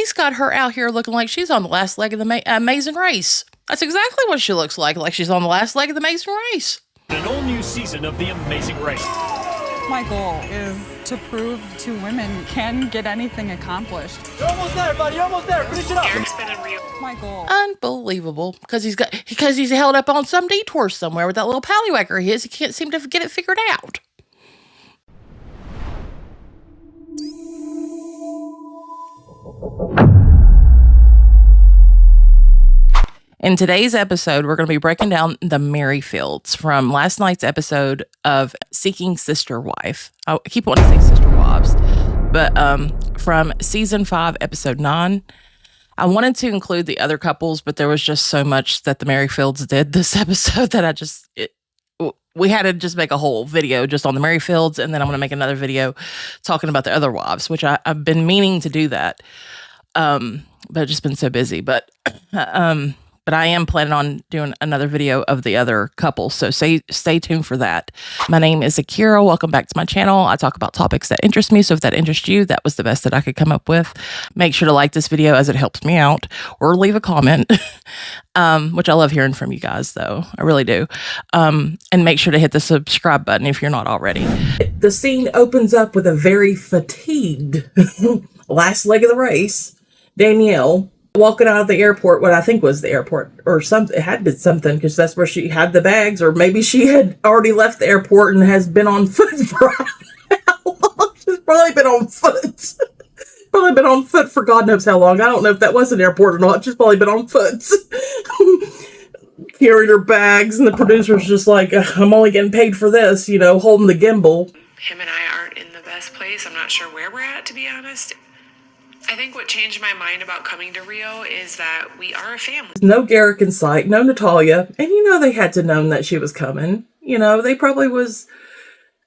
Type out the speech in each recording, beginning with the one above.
He's got her out here looking like she's on the last leg of the Amazing Race. That's exactly what she looks like she's on the last leg of the Amazing Race. An all-new season of The Amazing Race. My goal is to prove to women can get anything accomplished. You're almost there, buddy. You're almost there. Finish it up. Garrick's been in Rio. My goal. Unbelievable. Because he's held up on some detour somewhere with that little pallywhacker of his. He can't seem to get it figured out. In today's episode, we're going to be breaking down the Merrifields from last night's episode of Seeking Sister Wife. I keep wanting to say Sister Wives, but from season 5, episode 9. I wanted to include the other couples, but there was just so much that the Merrifields did this episode that we had to just make a whole video just on the Merrifields, and then I'm going to make another video talking about the other wives, which I've been meaning to do that, but I've just been so busy. But I am planning on doing another video of the other couples, so stay tuned for that. My name is Akira. Welcome back to my channel. I talk about topics that interest me, so if that interests you, that was the best that I could come up with. Make sure to like this video as it helps me out, or leave a comment, which I love hearing from you guys, though. I really do. And make sure to hit the subscribe button if you're not already. The scene opens up with a very fatigued last leg of the race, Danielle, walking out of the airport, what I think was the airport, or something. It had been something, because that's where she had the bags, or maybe she had already left the airport and has been on foot for how long. She's probably been on foot. Probably been on foot for God knows how long. I don't know if that was an airport or not. She's probably been on foot. Carrying her bags, and the producer's just like, I'm only getting paid for this, holding the gimbal. Him and I aren't in the best place. I'm not sure where we're at, to be honest. I think what changed my mind about coming to Rio is that we are a family. No Garrick in sight, no Nathalia. And they had to know that she was coming. They probably was,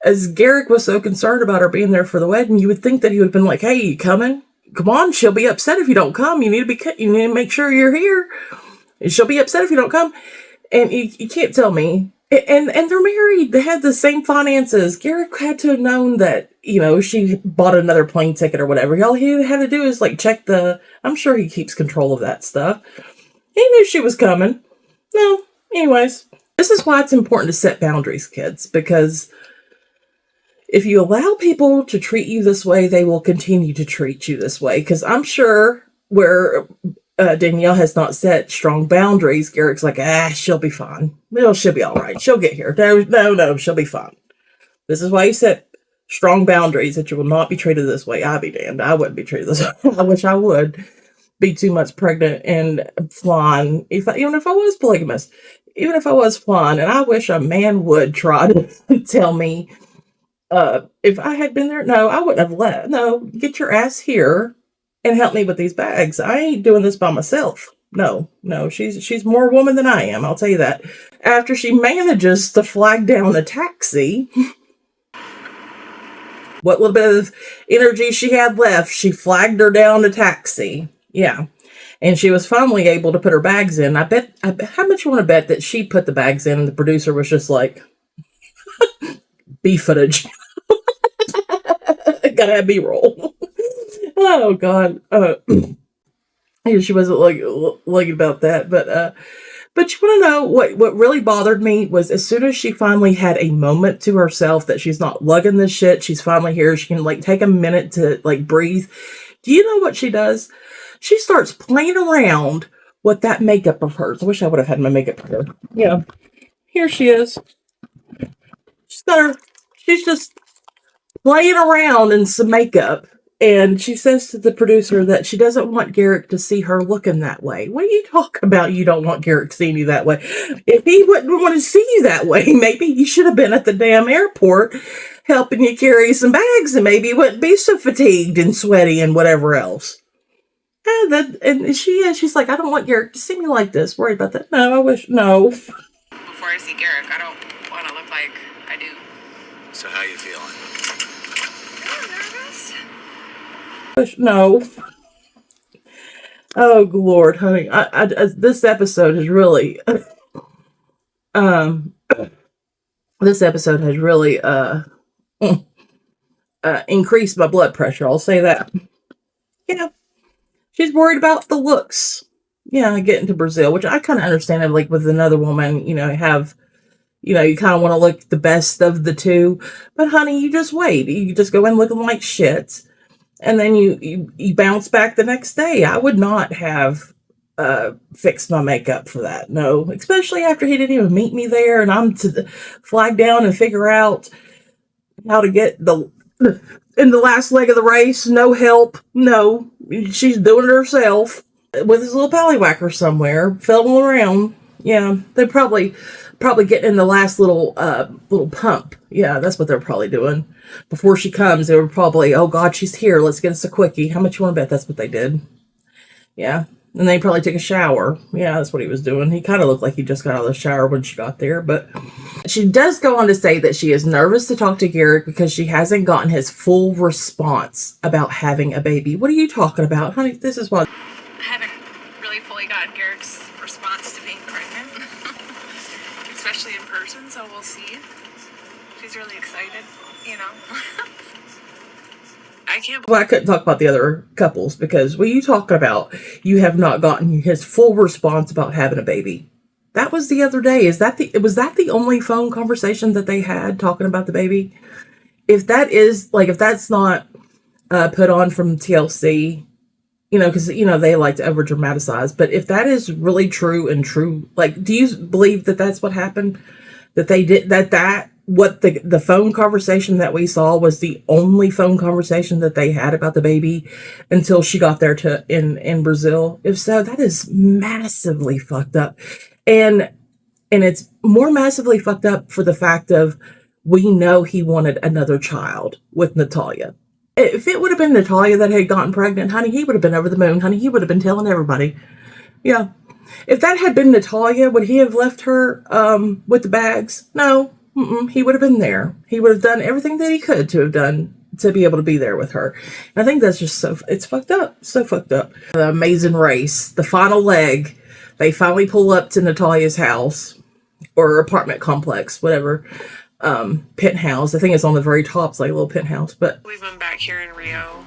as Garrick was so concerned about her being there for the wedding, you would think that he would have been like, hey, you coming? Come on, she'll be upset if you don't come. You need to make sure you're here. She'll be upset if you don't come. And you can't tell me. And they're married. They had the same finances. Garrick had to have known that, she bought another plane ticket or whatever. All he had to do is check I'm sure he keeps control of that stuff. He knew she was coming. No, anyways, this is why it's important to set boundaries, kids, because if you allow people to treat you this way, they will continue to treat you this way. Because I'm sure where Danielle has not set strong boundaries, Garrick's like, she'll be fine. Well, she'll be all right. She'll get here. No, she'll be fine. This is why you set strong boundaries, that you will not be treated this way. I'll be damned. I wouldn't be treated this way. I wish I would be too much pregnant and flying. Even if I was polygamous, even if I was flying, and I wish a man would try to tell me, if I had been there, no, I wouldn't have left. No, get your ass here and help me with these bags. I ain't doing this by myself. No, she's more woman than I am, I'll tell you that. After she manages to flag down a taxi, what little bit of energy she had left, she flagged her down a taxi. Yeah. And she was finally able to put her bags in. I bet, how much you want to bet that she put the bags in and the producer was just like, B footage. Gotta have B-roll. Oh, God. She wasn't like about that, but you want to know what really bothered me was as soon as she finally had a moment to herself that she's not lugging this shit, she's finally here, she can take a minute to breathe. Do you know what she does? She starts playing around with that makeup of hers. I wish I would have had my makeup for her. Yeah. Here she is. She's just playing around in some makeup. And she says to the producer that she doesn't want Garrick to see her looking that way. What are you talking about? You don't want Garrick seeing you that way. If he wouldn't want to see you that way, maybe you should have been at the damn airport helping you carry some bags, and maybe you wouldn't be so fatigued and sweaty and whatever else. And she's like, I don't want Garrick to see me like this. Worried about that. No, no. Before I see Garrick, I don't want to look like I do. So how you feeling? Nervous? No. Oh, Lord, honey. This episode has really, increased my blood pressure. I'll say that. Yeah. She's worried about the looks. Yeah, getting to Brazil, which I kind of understand. It, like with another woman, you kind of want to look the best of the two. But honey, you just wait. You just go in looking like shit, and then you bounce back the next day. I would not have fixed my makeup for that. No, especially after he didn't even meet me there, and I'm to flag down and figure out how to get in the last leg of the race. No help. No, she's doing it herself with his little pallywhacker somewhere, fiddling around. Yeah, they probably getting in the last little pump. Yeah, that's what they're probably doing. Before she comes, they were probably, oh God, she's here. Let's get us a quickie. How much you want to bet that's what they did? Yeah. And they probably took a shower. Yeah, that's what he was doing. He kind of looked like he just got out of the shower when she got there. But she does go on to say that she is nervous to talk to Garrick because she hasn't gotten his full response about having a baby. What are you talking about? Honey, this is what... I haven't really fully gotten Garrick's response to being pregnant, especially in person, so we'll see. She's really excited, Well, I couldn't talk about the other couples because what are you talking about? You have not gotten his full response about having a baby. That was the other day. Was that the only phone conversation that they had talking about the baby? If that's not put on from TLC, because they like to over dramatize. But if that is really true, like, do you believe that that's what happened? That they did what the phone conversation that we saw was the only phone conversation that they had about the baby until she got there in Brazil. If so, that is massively fucked up. And it's more massively fucked up for the fact of we know he wanted another child with Nathalia. If it would have been Nathalia that had gotten pregnant, honey, he would have been over the moon. Honey, he would have been telling everybody. Yeah. If that had been Nathalia, would he have left her with the bags? No. He would have been there. He would have done everything that he could to have done to be able to be there with her. And I think that's just it's fucked up. So fucked up. The amazing race, the final leg, they finally pull up to Natalia's house or apartment complex, whatever. Penthouse. I think it's on the very top. It's like a little penthouse. But we've been back here in Rio.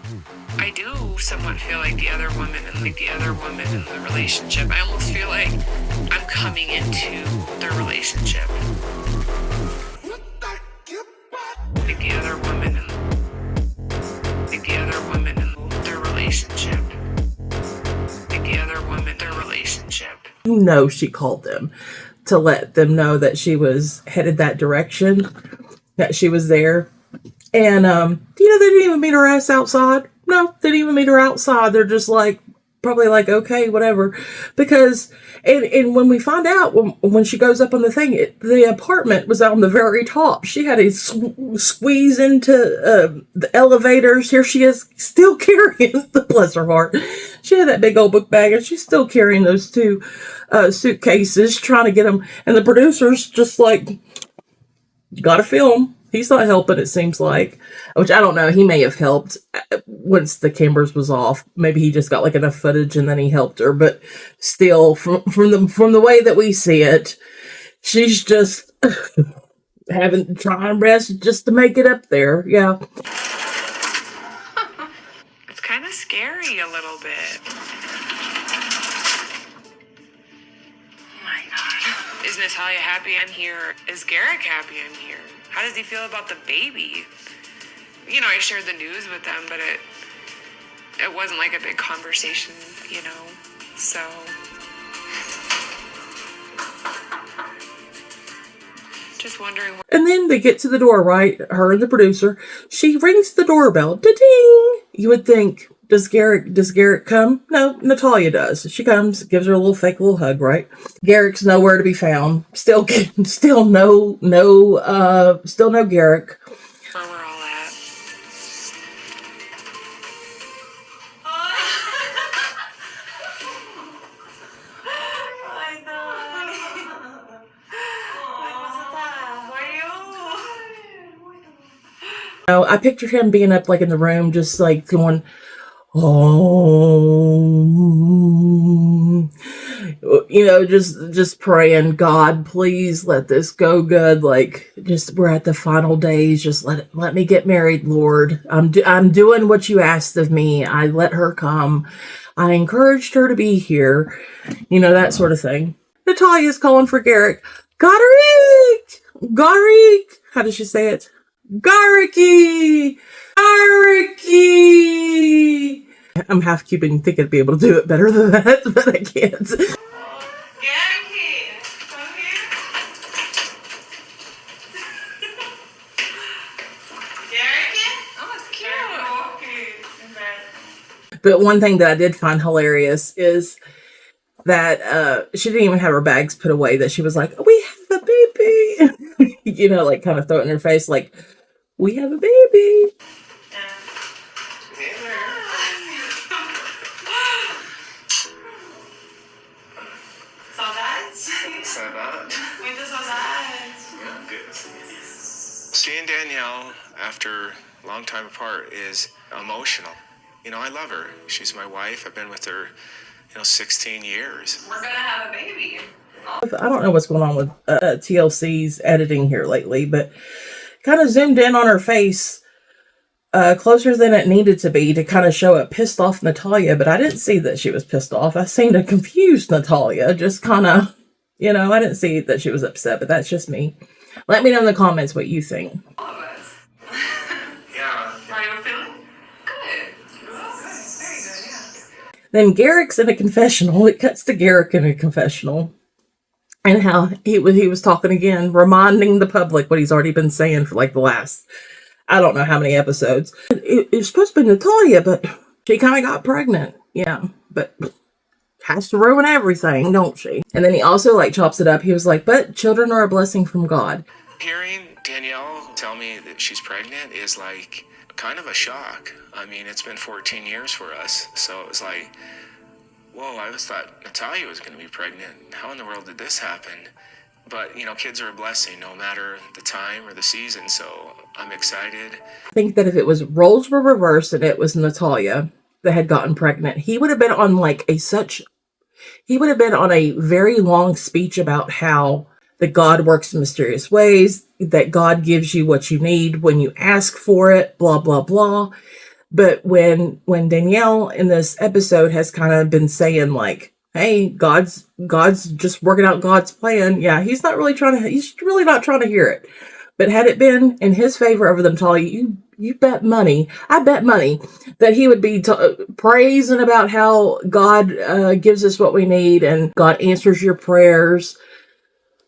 I do somewhat feel like the other woman in the relationship. I almost feel like I'm coming into their relationship. Like the other woman in their relationship. Like the other woman, their relationship. She called them to let them know that she was headed that direction, that she was there. And, they didn't even meet her ass outside. No, they didn't even meet her outside. They're just probably okay, whatever. Because, and when we find out, when she goes up on the thing, the apartment was on the very top. She had to squeeze into the elevators. Here she is, still carrying, bless her heart. She had that big old book bag, and she's still carrying those two suitcases, trying to get them. And the producer's just gotta film. He's not helping, it seems like. Which, I don't know. He may have helped once the cameras was off. Maybe he just got enough footage and then he helped her. But still, from the way that we see it, she's just trying best just to make it up there. Yeah. It's kind of scary a little bit. Oh my God. Is Nathalia happy I'm here? Is Garrick happy I'm here? How does he feel about the baby? I shared the news with them, but it wasn't a big conversation, so. Just wondering. And then they get to the door, right? Her and the producer. She rings the doorbell. Da-ding! You would think, does Garrick come? No, Nathalia does. She comes, gives her a fake little hug, right? Garrick's nowhere to be found. Still no Garrick. Where we're all at. I pictured him being up in the room, just going, oh, just praying, God, please let this go good. We're at the final days. Just let me get married, Lord. I'm doing what you asked of me. I let her come. I encouraged her to be here. You know, that sort of thing. Natalia's calling for Garrick. Garrick! Garrick! How does she say it? Garricky! Garricky! I'm half keeping thinking I'd be able to do it better than that, but I can't. Garricky, come here. Garricky? Oh, it's cute. But one thing that I did find hilarious is that she didn't even have her bags put away, that she was like, we have a baby. You know, like kind of throw it in her face, like, we have a baby. Seeing Danielle after a long time apart is emotional. You know, I love her. She's my wife. I've been with her, 16 years. We're gonna have a baby. I don't know what's going on with TLC's editing here lately, but kind of zoomed in on her face closer than it needed to be to kind of show a pissed off Nathalia, but I didn't see that she was pissed off. I seen a confused Nathalia, just kind of, I didn't see that she was upset, but that's just me. Let me know in the comments what you think. All of us. Yeah. How you feeling? Good. Oh, good. Very good, yeah. Then Garrick's in a confessional. It cuts to Garrick in a confessional. And how he was talking again, reminding the public what he's already been saying for like the last, I don't know how many episodes. It was supposed to be Nathalia, but she kind of got pregnant. Yeah, but has to ruin everything, don't she? And then he also like chops it up. He was like, but children are a blessing from God. Hearing Danielle tell me that she's pregnant is like kind of a shock. I mean, it's been 14 years for us. So it was like, whoa, I always thought Nathalia was going to be pregnant. How in the world did this happen? But, kids are a blessing no matter the time or the season. So I'm excited. I think that if it was roles were reversed and it was Nathalia that had gotten pregnant, he would have been on a very long speech about how that God works in mysterious ways, that God gives you what you need when you ask for it, blah, blah, blah. But when Danielle in this episode has kind of been saying like, hey, God's just working out God's plan. Yeah, he's really not trying to hear it. But had it been in his favor over them, you bet money, I bet money that he would be praising about how God gives us what we need and God answers your prayers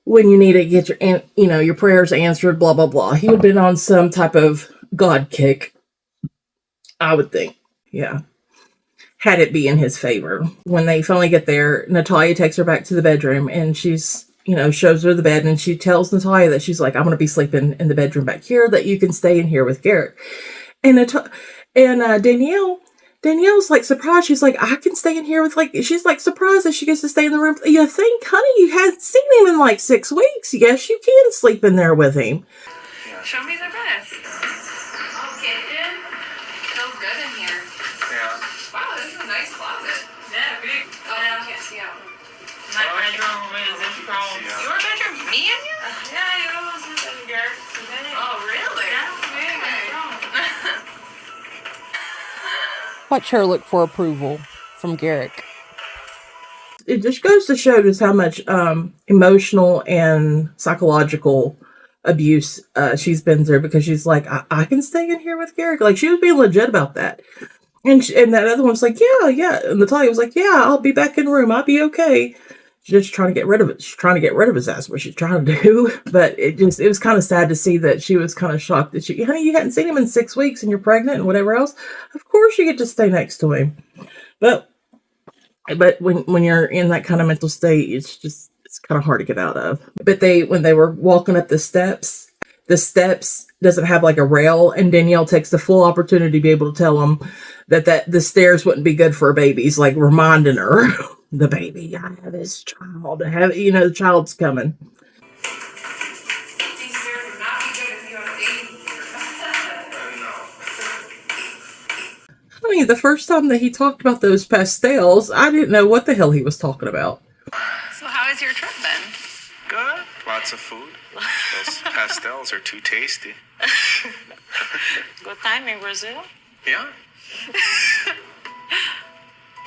when you need to get your prayers answered, blah, blah, blah. He would have been on some type of God kick, I would think. Yeah. Had it be in his favor. When they finally get there, Nathalia takes her back to the bedroom and she's, shows her the bed and she tells Nathalia that she's like, I'm going to be sleeping in the bedroom back here, that you can stay in here with Garrick. And Danielle's like surprised. She's like, I can stay in here with she's like surprised that she gets to stay in the room. You think, honey, you hadn't seen him in like 6 weeks. Yes, you can sleep in there with him. Show me the best. Oh, kitchen. Feels good in here. Yeah. Wow, this is a nice closet. Yeah, big. Oh, I can't see out. My bedroom is from Your bedroom? Me in here? yeah, you know, Sister Garrick. Oh, really? Yeah. Watch her look for approval from Garrick. It just goes to show just how much emotional and psychological abuse she's been through, because she's like, I can stay in here with Garrick. Like, she was being legit about that. And that other one's like, yeah. And Nathalia was like, yeah, I'll be back in the room. I'll be okay. She's just trying to get rid of it. She's trying to get rid of his ass, what she's trying to do. But it was kind of sad to see that she was kind of shocked that honey, you hadn't seen him in 6 weeks and you're pregnant and whatever else. Of course you get to stay next to him. But when you're in that kind of mental state, it's kind of hard to get out of. But when they were walking up the steps doesn't have like a rail, and Danielle takes the full opportunity to be able to tell them that the stairs wouldn't be good for a baby. He's like reminding her, the baby, I have this child, the child's coming. These stairs would not be good if you had a baby here. I mean, the first time that he talked about those pastels, I didn't know what the hell he was talking about. So how has your trip been? Good. Lots of food. Those pastels are too tasty. Good time in Brazil. Yeah.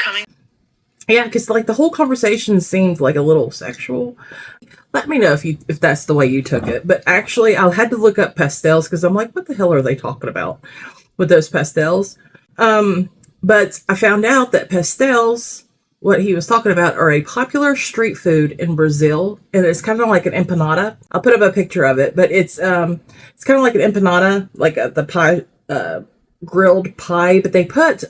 coming. Yeah, because like the whole conversation seemed like a little sexual. Let me know if that's the way you took it. But actually, I had to look up pastels because I'm like, what the hell are they talking about with those pastels? But I found out that pastels, what he was talking about, are a popular street food in Brazil, and it's kind of like an empanada. I'll put up a picture of it, but it's kind of like an empanada, like the pie, grilled pie, but they put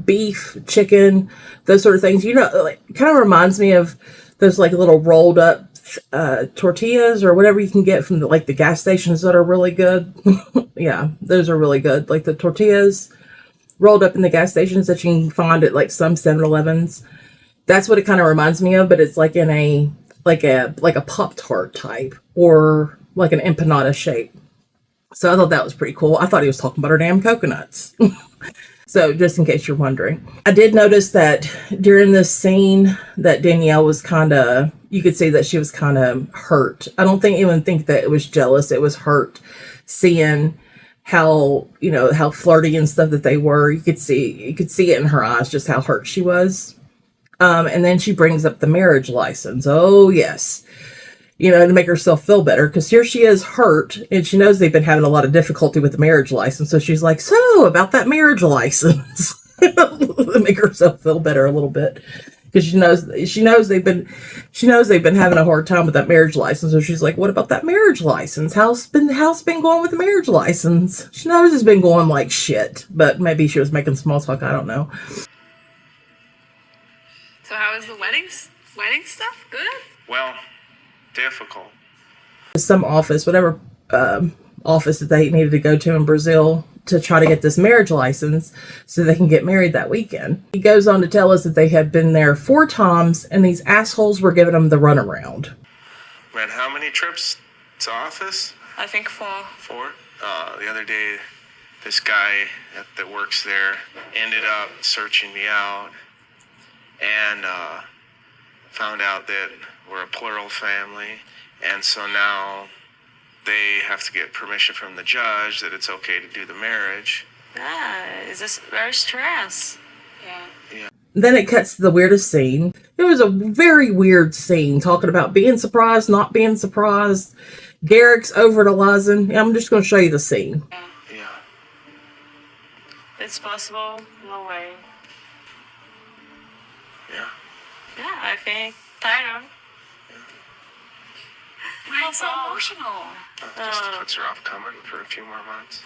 beef, chicken, those sort of things. You know, like kind of reminds me of those like little rolled up tortillas or whatever you can get from the gas stations that are really good. Yeah, those are really good. Like the tortillas rolled up in the gas stations that you can find at like some 7-Elevens. That's what it kind of reminds me of, but it's like in a Pop-Tart type or like an empanada shape. So I thought that was pretty cool. I thought he was talking about our damn coconuts. So just in case you're wondering. I did notice that during this scene that Danielle was you could see that she was kind of hurt. I don't even think that it was jealous. It was hurt seeing how flirty and stuff that they were. You could see it in her eyes, just how hurt she was. And then she brings up the marriage license. Oh yes. To make herself feel better, because here she is hurt, and she knows they've been having a lot of difficulty with the marriage license. So she's like, so about that marriage license, to make herself feel better a little bit, because she knows they've been having a hard time with that marriage license. So she's like, what about that marriage license? How's been going with the marriage license? She knows it's been going like shit, but maybe she was making small talk. I don't know. So how was the wedding stuff? Good? Well, difficult. Some office, whatever office that they needed to go to in Brazil to try to get this marriage license so they can get married that weekend. He goes on to tell us that they had been there 4 times and these assholes were giving them the runaround. Man, how many trips to office? I think 4. 4? The other day, this guy that works there ended up searching me out and found out that we're a plural family, and so now they have to get permission from the judge that it's okay to do the marriage. It's just very stress. Yeah. Then it cuts to the weirdest scene. It was a very weird scene, talking about being surprised, not being surprised. Garrick's over to Lizen. I'm just going to show you the scene. Yeah. It's possible? No way. Yeah. Yeah, I think tired. I'm so emotional. Just puts her off coming for a few more months.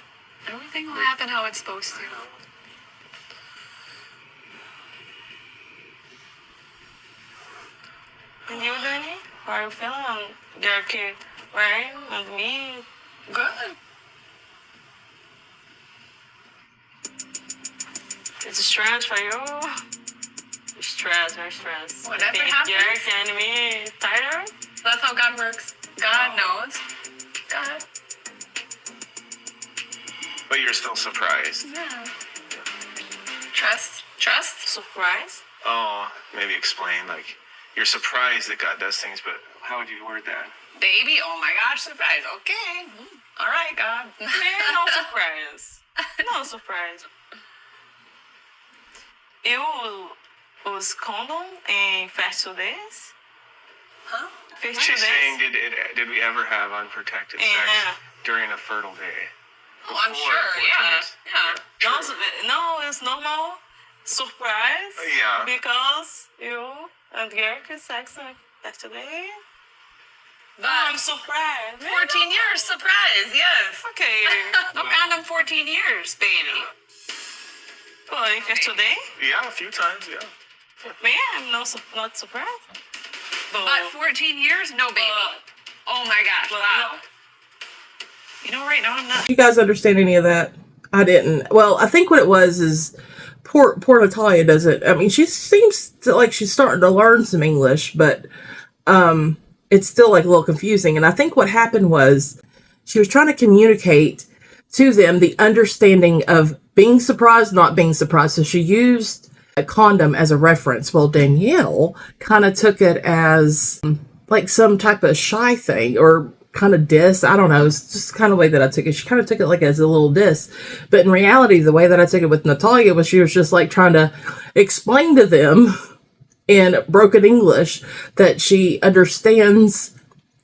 Everything will happen how it's supposed to. And you, Danny? How are you feeling? Garrick, right? And me? Good. It's a stress for you. Stress, very stress. Whatever I think happens. Garrick and me tired. That's how God works. God knows. God. But you're still surprised. Yeah. Trust. Surprise. Oh, maybe explain, like, you're surprised that God does things, but how would you word that? Baby, oh my gosh, surprise. Okay. All right, God. Man, no surprise. No surprise. You use condom in festival days? Huh? She's Festival saying, days? did we ever have unprotected sex Yeah. during a fertile day? Oh, I'm Before sure. 14 Yeah. years? Yeah. No, it's normal. Surprise. Yeah. Because you and Garrick is sex on yesterday. But I'm surprised. 14 years, surprise, yes. Okay. No condom 14 years, baby. Well, if it's today, Yeah, a few times, yeah. man, I'm not surprised. But 14 years, no baby. Oh my gosh, wow. You know, right now I'm not. You guys understand any of that? I didn't. Well, I think what it was is poor Nathalia doesn't. I mean, she seems like she's starting to learn some English, but it's still like a little confusing. And I think what happened was she was trying to communicate to them the understanding of being surprised, not being surprised. So she used a condom as a reference. Well, Danielle kind of took it as like some type of shy thing, or kind of diss. I don't know. It's just kind of the way that I took it. She kind of took it like as a little diss. But in reality, the way that I took it with Nathalia was she was just like trying to explain to them in broken English that she understands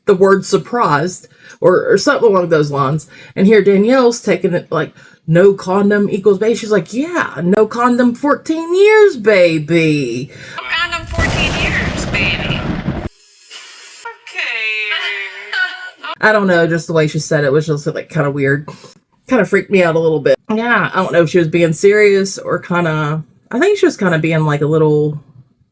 the word surprised or something along those lines. And here Danielle's taking it like, no condom equals baby. She's like, yeah, no condom 14 years, baby. No condom 14 years, baby. Okay. I don't know, just the way she said it was just like kind of weird. Kind of freaked me out a little bit. Yeah, I don't know if she was being serious or kind of, I think she was kind of being like a little,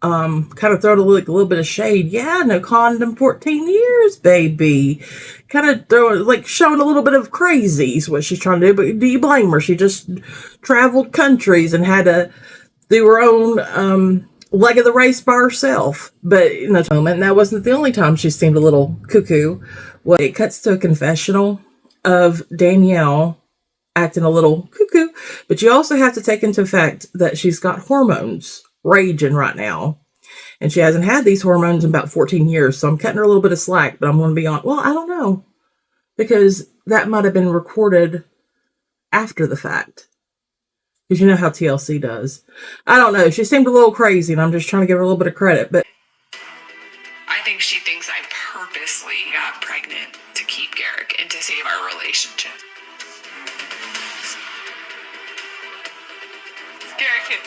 kind of throwing a little bit of shade. Yeah, no condom 14 years, baby. Kind of throwing, like showing a little bit of crazy is what she's trying to do. But do you blame her? She just traveled countries and had to do her own leg of the race by herself. But in the moment, and that wasn't the only time she seemed a little cuckoo. Well, it cuts to a confessional of Danielle acting a little cuckoo. But you also have to take into effect that she's got hormones raging right now. And she hasn't had these hormones in about 14 years. So I'm cutting her a little bit of slack, but I'm going to be on. Well, I don't know. Because that might have been recorded after the fact. Because you know how TLC does. I don't know. She seemed a little crazy, and I'm just trying to give her a little bit of credit. But I think she thinks I purposely got pregnant to keep Garrick and to save our relationship. Garrick.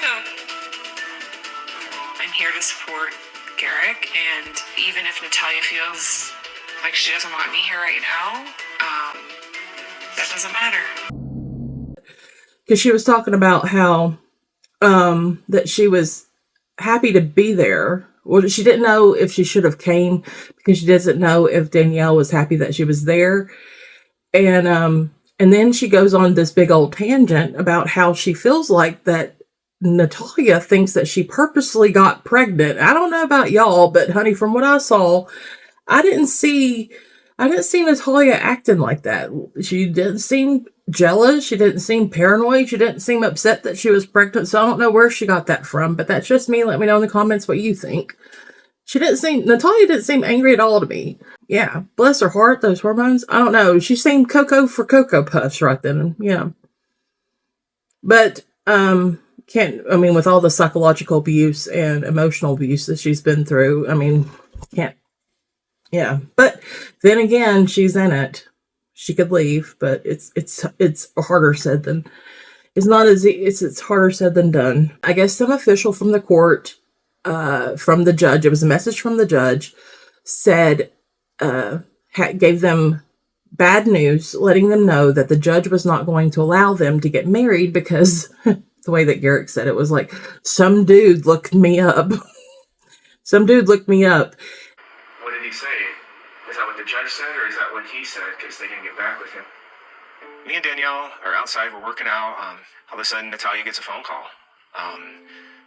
No. I'm here to support Garrick, and even if Nathalia feels like she doesn't want me here right now, that doesn't matter. because she was talking about how that she was happy to be there. Well, she didn't know if she should have came because she doesn't know if Danielle was happy that she was there. And then she goes on this big old tangent about how she feels like that Nathalia thinks that she purposely got pregnant. I don't know about y'all, but honey, from what I saw, I didn't see Nathalia acting like that. She didn't seem jealous. She didn't seem paranoid. She didn't seem upset that she was pregnant. So I don't know where she got that from, but that's just me. Let me know in the comments what you think. Nathalia didn't seem angry at all to me. Yeah, bless her heart, those hormones. I don't know. She seemed Cocoa for Cocoa Puffs right then. Yeah. But, with all the psychological abuse and emotional abuse that she's been through, can't. Yeah. But then again, she's in it. She could leave, but it's harder said than, it's harder said than done. I guess some official from the court, from the judge, it was a message from the judge, said, gave them bad news, letting them know that the judge was not going to allow them to get married because the way that Garrick said it was like, some dude looked me up. Some dude looked me up. What did he say? Is that what the judge said, or is that what he said because they didn't get back with him? Me and Danielle are outside, we're working out. All of a sudden, Nathalia gets a phone call.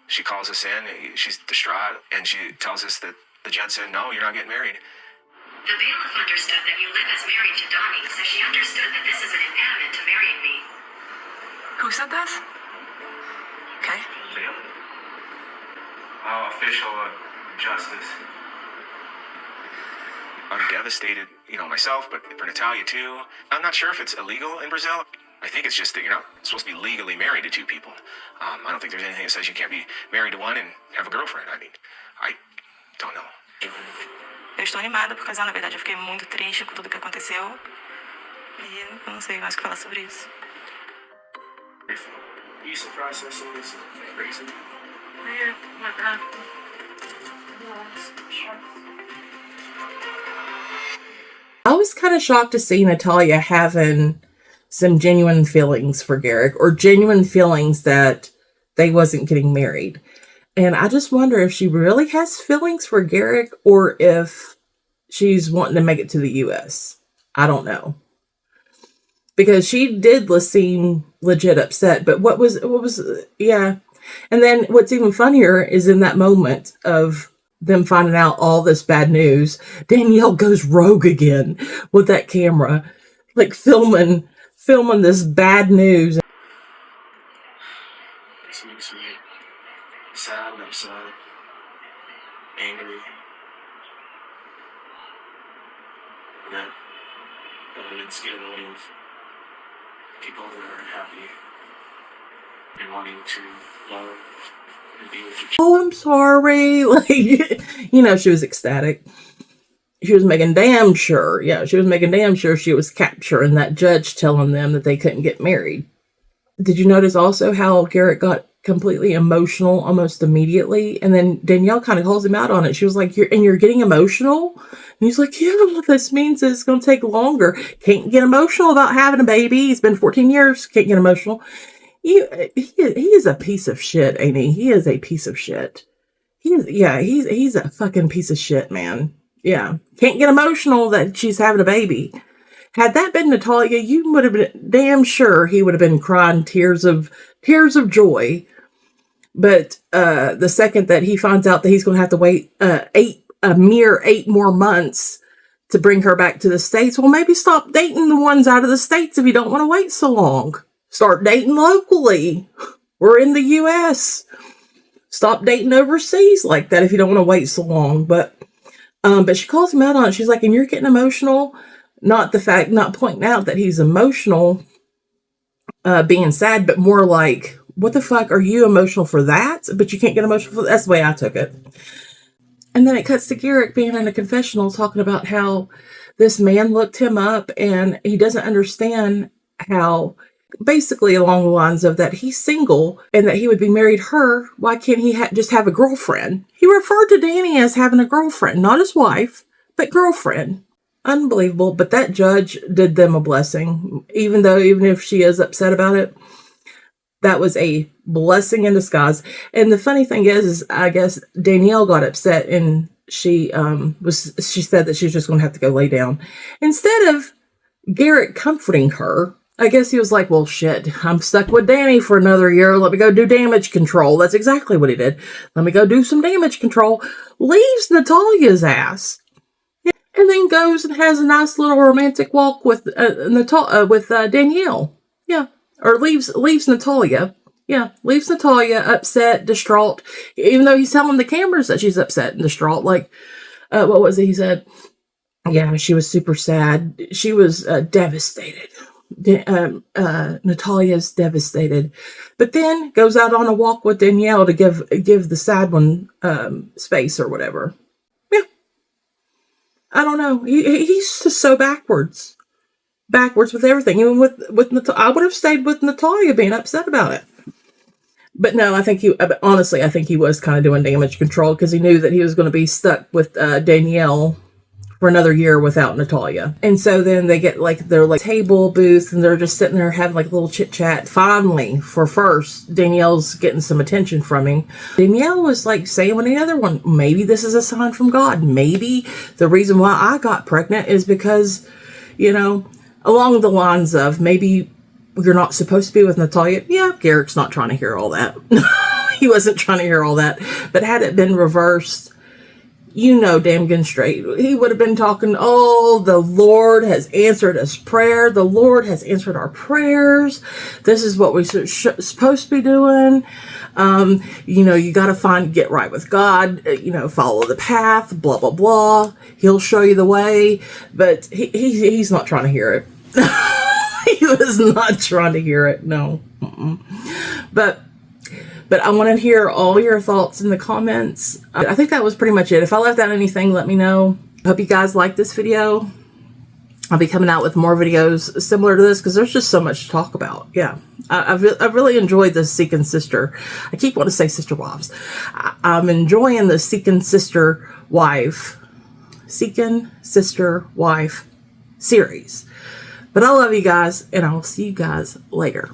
She calls us in, she's distraught, and she tells us that the judge said, no, you're not getting married. The bailiff understood that you live as married to Donnie, so she understood that this is an impediment to marrying me. Who said this? Okay. Official justice. I'm devastated, myself, but for Nathalia too. I'm not sure if it's illegal in Brazil. I think it's just that you're not supposed to be legally married to two people. I don't think there's anything that says you can't be married to one and have a girlfriend. I don't know. Eu estou animada por casar, na verdade. Eu fiquei muito triste com tudo que aconteceu. E eu não sei mais o que falar sobre isso. Visa process is crazy. I was kind of shocked to see Nathalia having some genuine feelings for Garrick, or genuine feelings that they wasn't getting married. And I just wonder if she really has feelings for Garrick, or if she's wanting to make it to the U.S. I don't know. Because she did seem legit upset. But yeah. And then what's even funnier is in that moment of them finding out all this bad news, Danielle goes rogue again with that camera, like filming this bad news. This makes me sad, upset, angry, pregnant, but I've been scheduling people that are happy and wanting to love and be with each other. Oh, I'm sorry. Like, she was ecstatic. She was making damn sure. Yeah, she was making damn sure she was capturing that judge telling them that they couldn't get married. Did you notice also how Garrick got completely emotional almost immediately? And then Danielle kind of calls him out on it. She was like, you're getting emotional? And he's like, yeah, what this means is it's going to take longer. Can't get emotional about having a baby. It's been 14 years. Can't get emotional. He is a piece of shit, ain't he? He is a piece of shit. He's a fucking piece of shit, man. Yeah. Can't get emotional that she's having a baby. Had that been Nathalia, you would have been damn sure he would have been crying tears of joy. But the second that he finds out that he's going to have to wait a mere 8 more months to bring her back to the States, well, maybe stop dating the ones out of the States if you don't want to wait so long. Start dating locally. We're in the U.S. Stop dating overseas like that if you don't want to wait so long. But she calls him out on it. She's like, and you're getting emotional. Not pointing out that he's emotional, being sad, but more like, what the fuck, are you emotional for that? But you can't get emotional for that? That's the way I took it. And then it cuts to Garrick being in a confessional talking about how this man looked him up and he doesn't understand how, basically along the lines of that he's single and that he would be married her. Why can't he just have a girlfriend? He referred to Danny as having a girlfriend, not his wife, but girlfriend. Unbelievable. But that judge did them a blessing, even if she is upset about it. That was a blessing in disguise. And the funny thing is I guess Danielle got upset and she said that she was just going to have to go lay down. Instead of Garrick comforting her, I guess he was like, well, shit, I'm stuck with Danny for another year. Let me go do damage control. That's exactly what he did. Let me go do some damage control. Leaves Nathalia's ass. And then goes and has a nice little romantic walk with Danielle. Yeah. Or leaves Nathalia. Yeah. Leaves Nathalia upset, distraught. Even though he's telling the cameras that she's upset and distraught. Like, what was it he said? Yeah, she was super sad. She was devastated. Natalia's devastated, but then goes out on a walk with Danielle to give the sad one space or whatever. Yeah, I don't know. He's just so backwards with everything. Even with I would have stayed with Nathalia being upset about it. But no, I think he was kind of doing damage control because he knew that he was going to be stuck with Danielle for another year without Nathalia. And so then they get their table booth and they're just sitting there having a little chit chat. Finally, for first, Danielle's getting some attention from him. Danielle was saying with the other one, maybe this is a sign from God. Maybe the reason why I got pregnant is because, along the lines of maybe you're not supposed to be with Nathalia. Yeah, Garrick's not trying to hear all that. He wasn't trying to hear all that. But had it been reversed, damn good straight, he would have been talking, oh, the Lord has answered us prayer. The Lord has answered our prayers. This is what we're supposed to be doing. You got to get right with God, follow the path, blah, blah, blah. He'll show you the way. But he's not trying to hear it. He was not trying to hear it. No. But I want to hear all your thoughts in the comments. I think that was pretty much it. If I left out anything, let me know. Hope you guys like this video. I'll be coming out with more videos similar to this because there's just so much to talk about. Yeah, I've really enjoyed this Seeking Sister. I keep wanting to say Sister Wives. I'm enjoying the Seeking Sister Wife series. But I love you guys, and I'll see you guys later.